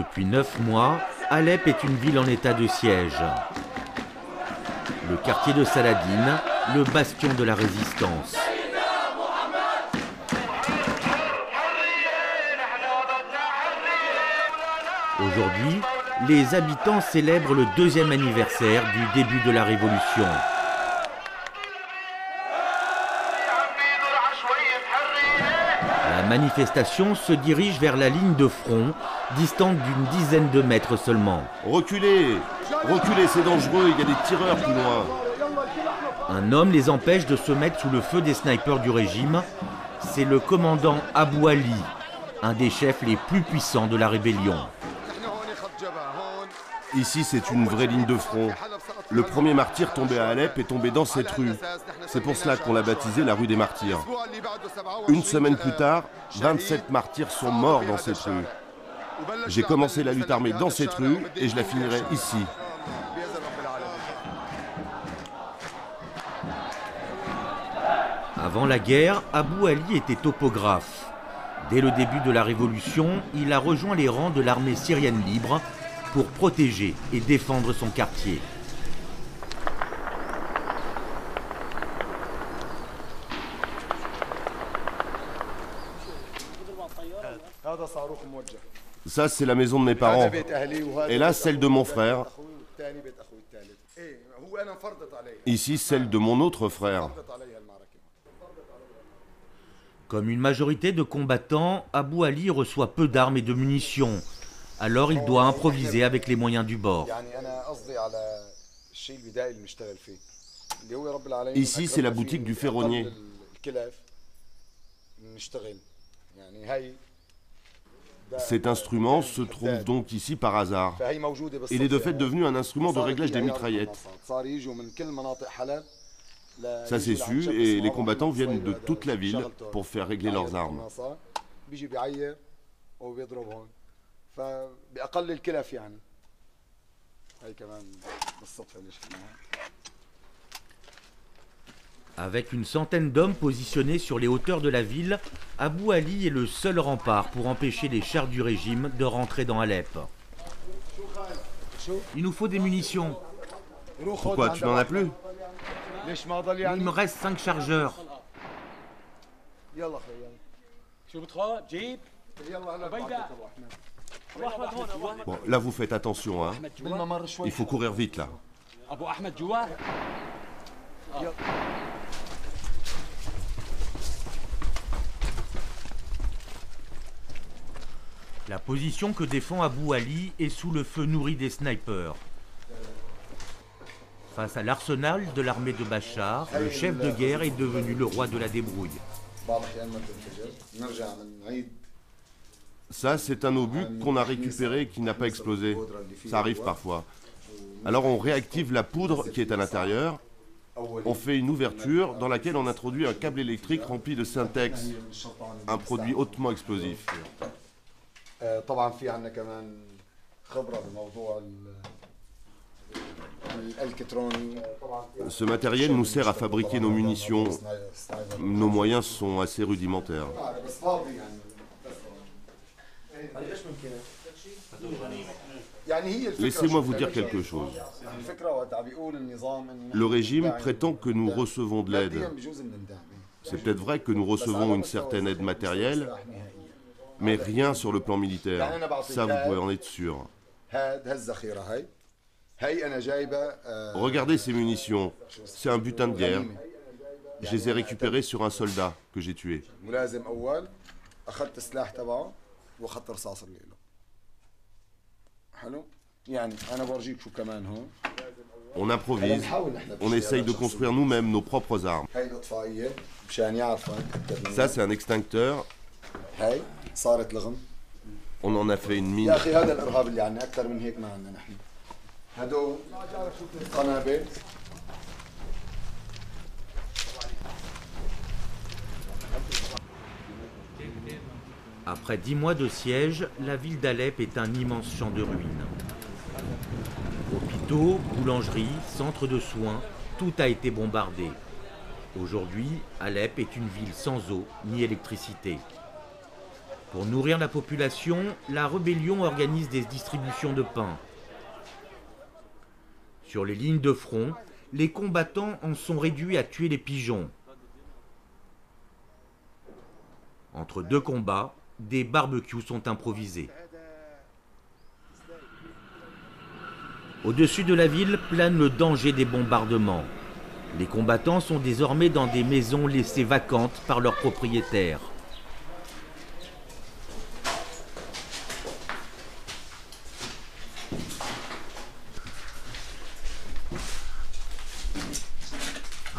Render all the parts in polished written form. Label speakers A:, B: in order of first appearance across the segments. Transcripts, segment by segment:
A: Depuis 9 mois, Alep est une ville en état de siège. Le quartier de Saladine, le bastion de la résistance. Aujourd'hui, les habitants célèbrent le 2e anniversaire du début de la révolution. La manifestation se dirige vers la ligne de front, distante d'une dizaine de mètres seulement.
B: Reculez! Reculez, c'est dangereux, il y a des tireurs plus loin.
A: Un homme les empêche de se mettre sous le feu des snipers du régime. C'est le commandant Abou Ali, un des chefs les plus puissants de la rébellion.
B: Ici, c'est une vraie ligne de front. Le premier martyr tombé à Alep est tombé dans cette rue. C'est pour cela qu'on l'a baptisé la rue des martyrs. Une semaine plus tard, 27 martyrs sont morts dans cette rue. J'ai commencé la lutte armée dans cette rue et je la finirai ici.
A: Avant la guerre, Abou Ali était topographe. Dès le début de la révolution, il a rejoint les rangs de l'armée syrienne libre pour protéger et défendre son quartier.
B: Ça, c'est la maison de mes parents. Et là, celle de mon frère. Ici, celle de mon autre frère.
A: Comme une majorité de combattants, Abou Ali reçoit peu d'armes et de munitions. Alors il doit improviser avec les moyens du bord.
B: Ici, c'est la boutique du ferronnier. Cet instrument se trouve donc ici par hasard. Il est de fait devenu un instrument de réglage des mitraillettes. Ça c'est su, et les combattants viennent de toute la ville pour faire régler leurs armes.
A: Avec une centaine d'hommes positionnés sur les hauteurs de la ville, Abou Ali est le seul rempart pour empêcher les chars du régime de rentrer dans Alep. Il nous faut des munitions.
B: Pourquoi, tu n'en as plus?
A: Il me reste 5 chargeurs.
B: Bon, là vous faites attention, hein. Il faut courir vite là.
A: La position que défend Abou Ali est sous le feu nourri des snipers. Face à l'arsenal de l'armée de Bachar, le chef de guerre est devenu le roi de la débrouille.
B: Ça, c'est un obus qu'on a récupéré et qui n'a pas explosé. Ça arrive parfois. Alors on réactive la poudre qui est à l'intérieur. On fait une ouverture dans laquelle on introduit un câble électrique rempli de syntex, un produit hautement explosif. Ce matériel nous sert à fabriquer nos munitions. Nos moyens sont assez rudimentaires. Laissez-moi vous dire quelque chose. Le régime prétend que nous recevons de l'aide. C'est peut-être vrai que nous recevons une certaine aide matérielle, mais rien sur le plan militaire. Ça, vous pouvez en être sûr. Regardez ces munitions. C'est un butin de guerre. Je les ai récupérées sur un soldat que j'ai tué. On improvise, on essaye de construire nous-mêmes nos propres armes. Ça, c'est un extincteur. On en a fait une mine.
A: Après 10 mois de siège, la ville d'Alep est un immense champ de ruines. Hôpitaux, boulangeries, centres de soins, tout a été bombardé. Aujourd'hui, Alep est une ville sans eau ni électricité. Pour nourrir la population, la rébellion organise des distributions de pain. Sur les lignes de front, les combattants en sont réduits à tuer les pigeons. Entre deux combats, des barbecues sont improvisés. Au-dessus de la ville plane le danger des bombardements. Les combattants sont désormais dans des maisons laissées vacantes par leurs propriétaires.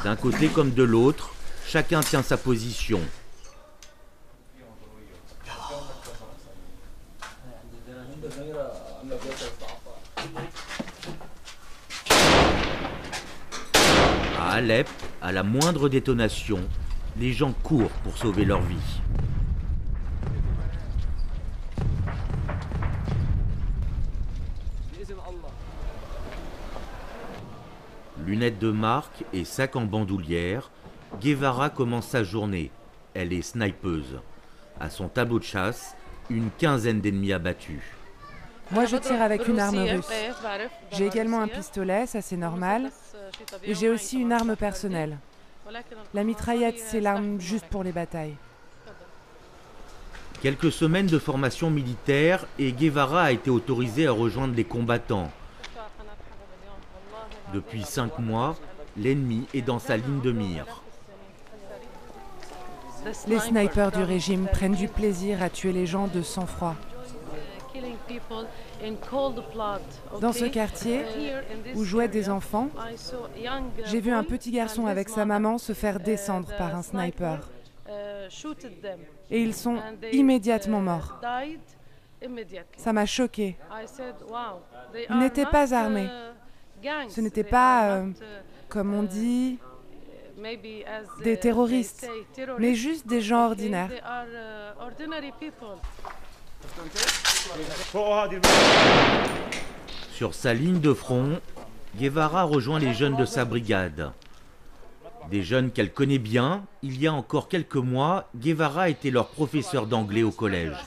A: D'un côté comme de l'autre, chacun tient sa position. À Alep, à la moindre détonation, les gens courent pour sauver leur vie. Lunettes de marque et sac en bandoulière, Guevara commence sa journée. Elle est snipeuse. À son tableau de chasse, une quinzaine d'ennemis abattus.
C: Moi, je tire avec une arme russe. J'ai également un pistolet, ça c'est normal. Et j'ai aussi une arme personnelle. La mitraillette, c'est l'arme juste pour les batailles.
A: Quelques semaines de formation militaire et Guevara a été autorisé à rejoindre les combattants. Depuis 5 mois, l'ennemi est dans sa ligne de mire.
C: Les snipers du régime prennent du plaisir à tuer les gens de sang-froid. Dans ce quartier, où jouaient des enfants, j'ai vu un petit garçon avec sa maman se faire descendre par un sniper. Et ils sont immédiatement morts. Ça m'a choqué. Ils n'étaient pas armés. Ce n'était pas, comme on dit, des terroristes, mais juste des gens ordinaires.
A: Sur sa ligne de front, Guevara rejoint les jeunes de sa brigade. Des jeunes qu'elle connaît bien, il y a encore quelques mois, Guevara était leur professeur d'anglais au collège.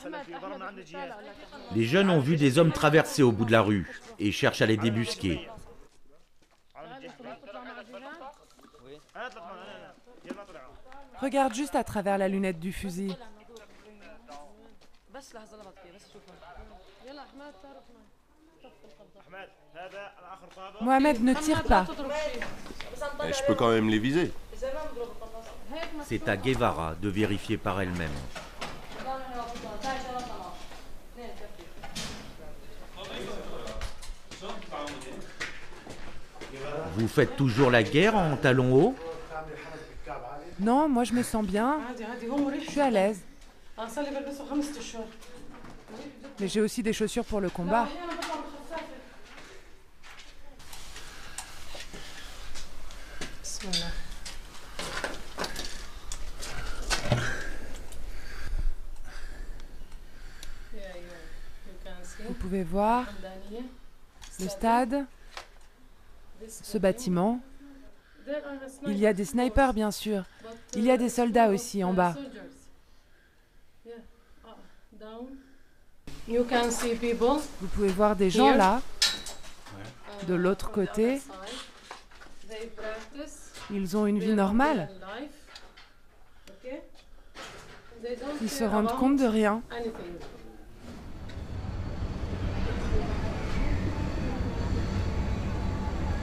A: Les jeunes ont vu des hommes traverser au bout de la rue et cherchent à les débusquer.
C: Regarde juste à travers la lunette du fusil. Mohamed, ne tire pas.
B: Mais je peux quand même les viser.
A: C'est à Guevara de vérifier par elle-même. Vous faites toujours la guerre en talons hauts?
C: Non, moi je me sens bien. Je suis à l'aise. Mais j'ai aussi des chaussures pour le combat. Vous pouvez voir le stade, ce bâtiment. Il y a des snipers, bien sûr. Il y a des soldats aussi en bas. Vous pouvez voir des gens là, de l'autre côté. Ils ont une vie normale. Ils se rendent compte de rien.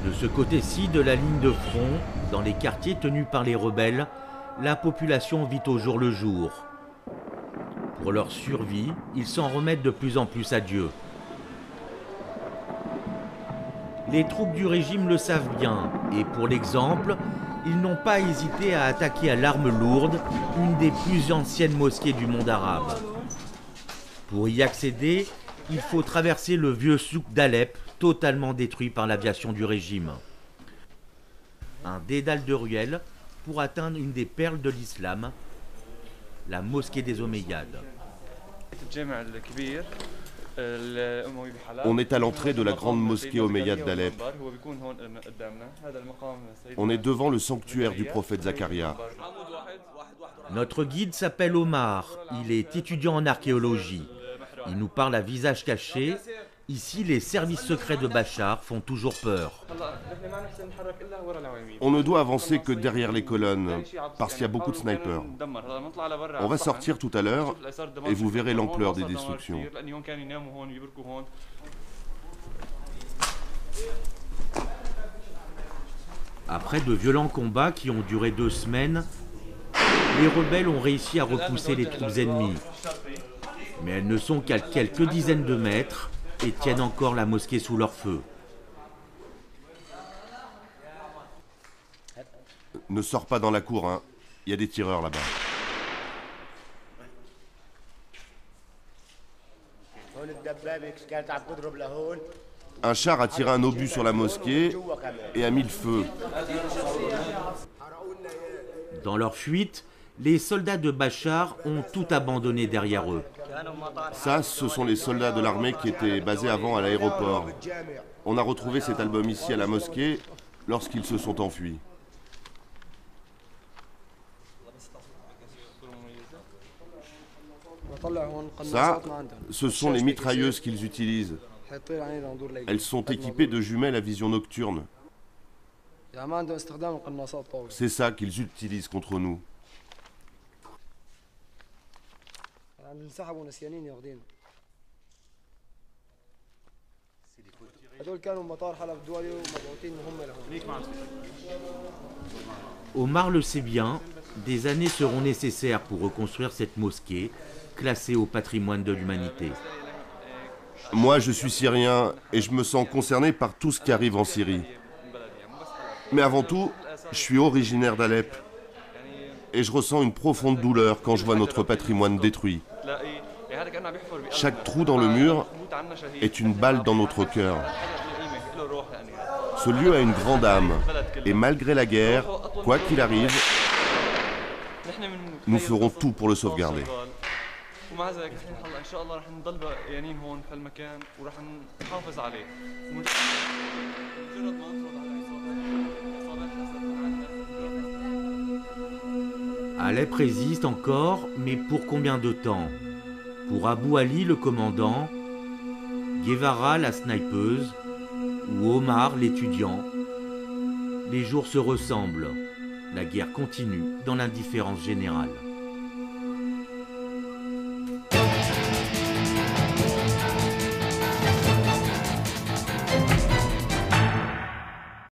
A: De ce côté-ci de la ligne de front, dans les quartiers tenus par les rebelles, la population vit au jour le jour. Pour leur survie, ils s'en remettent de plus en plus à Dieu. Les troupes du régime le savent bien, et pour l'exemple, ils n'ont pas hésité à attaquer à l'arme lourde une des plus anciennes mosquées du monde arabe. Pour y accéder, il faut traverser le vieux souk d'Alep, totalement détruit par l'aviation du régime. Un dédale de ruelles pour atteindre une des perles de l'islam, la mosquée des Omeyyades.
B: On est à l'entrée de la grande mosquée omeyyade d'Alep. On est devant le sanctuaire du prophète Zacharia.
A: Notre guide s'appelle Omar, il est étudiant en archéologie. Il nous parle à visage caché. Ici, les services secrets de Bachar font toujours peur.
B: On ne doit avancer que derrière les colonnes, parce qu'il y a beaucoup de snipers. On va sortir tout à l'heure et vous verrez l'ampleur des destructions.
A: Après de violents combats qui ont duré 2 semaines, les rebelles ont réussi à repousser les troupes ennemies. Mais elles ne sont qu'à quelques dizaines de mètres et tiennent encore la mosquée sous leur feu.
B: Ne sors pas dans la cour, hein. Il y a des tireurs là-bas. Un char a tiré un obus sur la mosquée et a mis le feu.
A: Dans leur fuite, les soldats de Bachar ont tout abandonné derrière eux.
B: Ça, ce sont les soldats de l'armée qui étaient basés avant à l'aéroport. On a retrouvé cet album ici à la mosquée lorsqu'ils se sont enfuis. Ça, ce sont les mitrailleuses qu'ils utilisent. Elles sont équipées de jumelles à vision nocturne. C'est ça qu'ils utilisent contre nous.
A: Omar le sait bien, des années seront nécessaires pour reconstruire cette mosquée, classée au patrimoine de l'humanité.
B: Moi, je suis syrien et je me sens concerné par tout ce qui arrive en Syrie. Mais avant tout, je suis originaire d'Alep. Et je ressens une profonde douleur quand je vois notre patrimoine détruit. Chaque trou dans le mur est une balle dans notre cœur. Ce lieu a une grande âme. Et malgré la guerre, quoi qu'il arrive, nous ferons tout pour le sauvegarder.
A: Alep résiste encore, mais pour combien de temps? Pour Abou Ali, le commandant, Guevara, la snipeuse, ou Omar, l'étudiant, les jours se ressemblent. La guerre continue dans l'indifférence générale.